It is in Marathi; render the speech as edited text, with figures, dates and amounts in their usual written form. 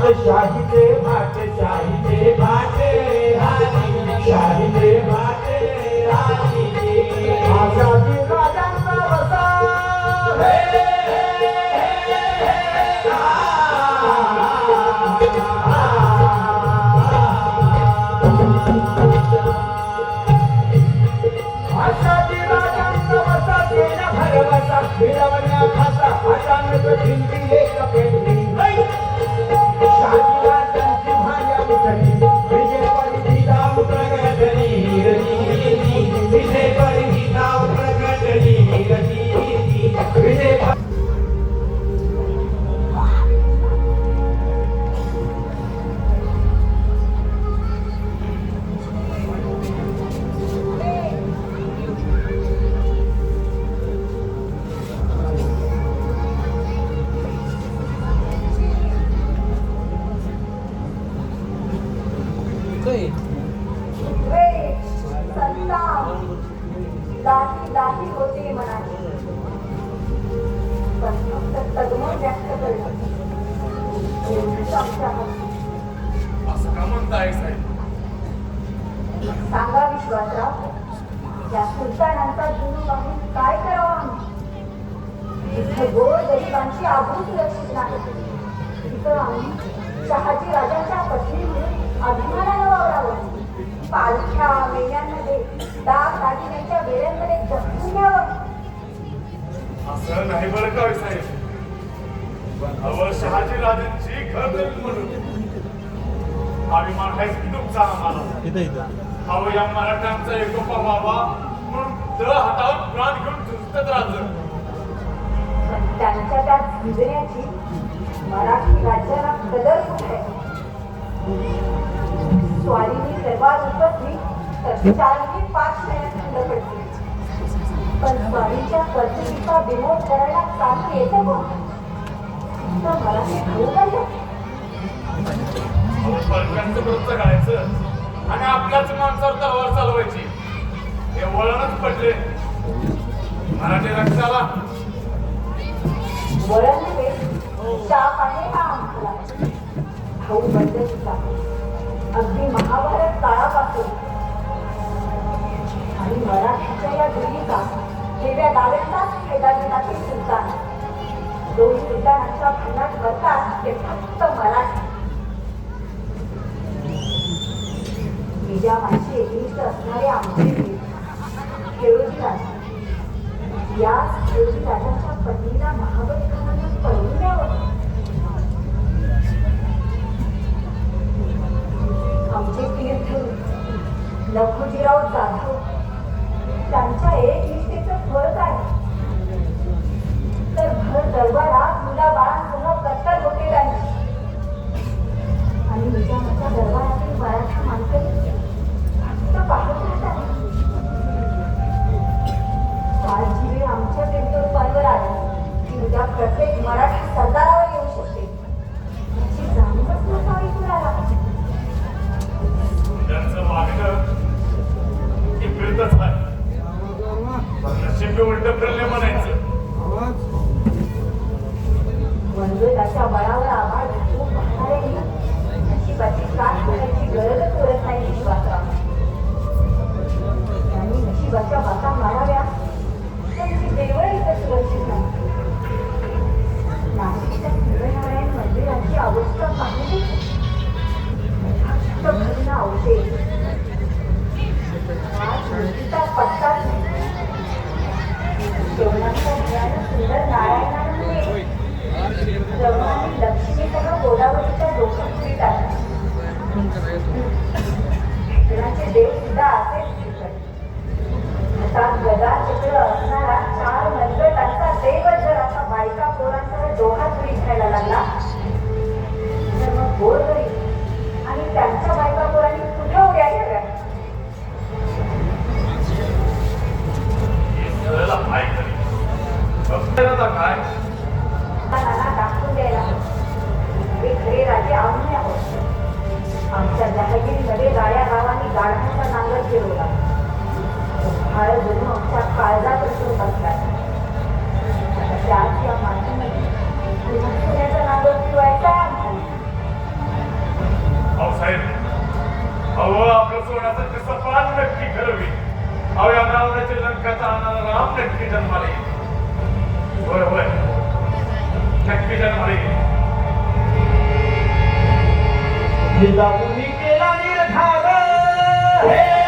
शाहीचे भाटे शाहीचे भाटे शाहीचे भाटे आजादी राजांचा वसा आजादी राजांचा वसा केला भरवसा फिरवण्या खाता अचानक भिंती एक पेटली दाही होते मनाची पण फक्त तगमग व्यक्त करणं असं का म्हणताय साहेब? सांगा विश्वासराव या सुलतानांचा जुनू पाहून काय करावं आम्ही? जिथं गोर गरिबांची आबरू सुरक्षित नाही तिथं आम्ही शहाजी राजांच्या पत्नी म्हणून अभिमानानं वावरावं पालख्या मेल्यांमध्ये दाग दागिन्यांच्या वेळेमध्ये जपून घ्यावं असं नाही बरं का साहेब. अवर शहाजी राजांची घर म्हणून अभिमान आहे तुमचा आम्हाला अहो या मराठ्यांचा एकोपा व्हावा म्हणून दर हातावर प्राण घेऊन झुंजत राहतं. त्यांच्या त्या झुंजण्याची मराठी राज्याला कदर कुठे स्वारीनी सर्वात उपस्थित तर चारही 5 महिन्यात खंड पडली पण स्वारीच्या कर्तृत्वाचा विमोड करायला चालू येते कोण तर मराठी भाऊ पाहिजे परक्यांचं वृत्त घालायचं आणि आपल्याच माणसावर तलवार चालवायची हे वळणच पडले मराठी रक्षाला. वळण नव्हे शाप आहे हा आम्हाला भाऊ बंदकीचा अगदी महाभारत काळापासून आणि मराठीच्या या दुरीचा हिरव्या दाव्यांचाच फायदा घेतात सुलतान. 2 सुलतानांच्या भांडणात बसतात ते फक्त मराठी विजा माणशी एकनिष्ठ असणारे आमचे खेळोजी राजा याच खेळोजी राजांच्या पत्नीला महाबली खानाने पळवून द्यावं. आमचे तीर्थ लखुजीराव जाधव त्यांच्या एक निष्ठेचं फळ काय तर भर दरबारात मुला बाळांसह कत्तल होते त्यांची आणि निजामाच्या दरबारातील मराठा माणसं फक्त पाहत राहतात. आज जी वेळ आमच्या तीर्थरूपांवर आली ती उद्या प्रत्येक मराठा सरदारावर येऊ शकते याची जाणीवच नसावी कुणाला. त्यांचं वागणं हे फिरतच आहे नशीब उलट फिरले म्हणायचं. मनोगताच्या बळावर आभाळ घालून वाहणाऱ्यांनी नशिबाची कास करायची गरजच उरत नाही विश्वासराव. त्यांनी नशिबाच्या बाता माराव्या त्यांची देवळ इथं सुरक्षित नाही. नाशिकच्या सूर्यनारायण मंदिराची अवस्था पाहिली फक्त भरून अवशेष आज मूर्तीचा पत्ताच नाही. जेवणाच्या भयानं सुंदर नारायणानंदे रमणाने लक्ष्मीसह गोदावरीच्या डोक्यात टाकले. देव सुद्धा असेच हातात गदा चक्र असणारा 4 मनगटांचा देव जर असा बायका पोरांसह डोहात उडी घ्यायला लागला तर मग गोरगरीब आणि त्यांच्या बायका पोरांनी कुठे उड्या घ्याव्या. काय दाखवून द्यायला हे खरे राजे आम्ही आहोत. आमच्या जहागिरीमध्ये गाड्या गावांनी गाढवांचा नांगर फिरवला फाळ जणू आमच्या काळजात रचून बसला. त्याच या मातीमध्ये पुण्याचा नांगर फिरवायचा आम्हाला कपाल नक्की ठरवी अहो या रावणाच्या लंकाचा आणणारा राम नक्की जन्माला येईल होय होय नक्की जन्माला येईल जिजाऊनी केला निर्धार हे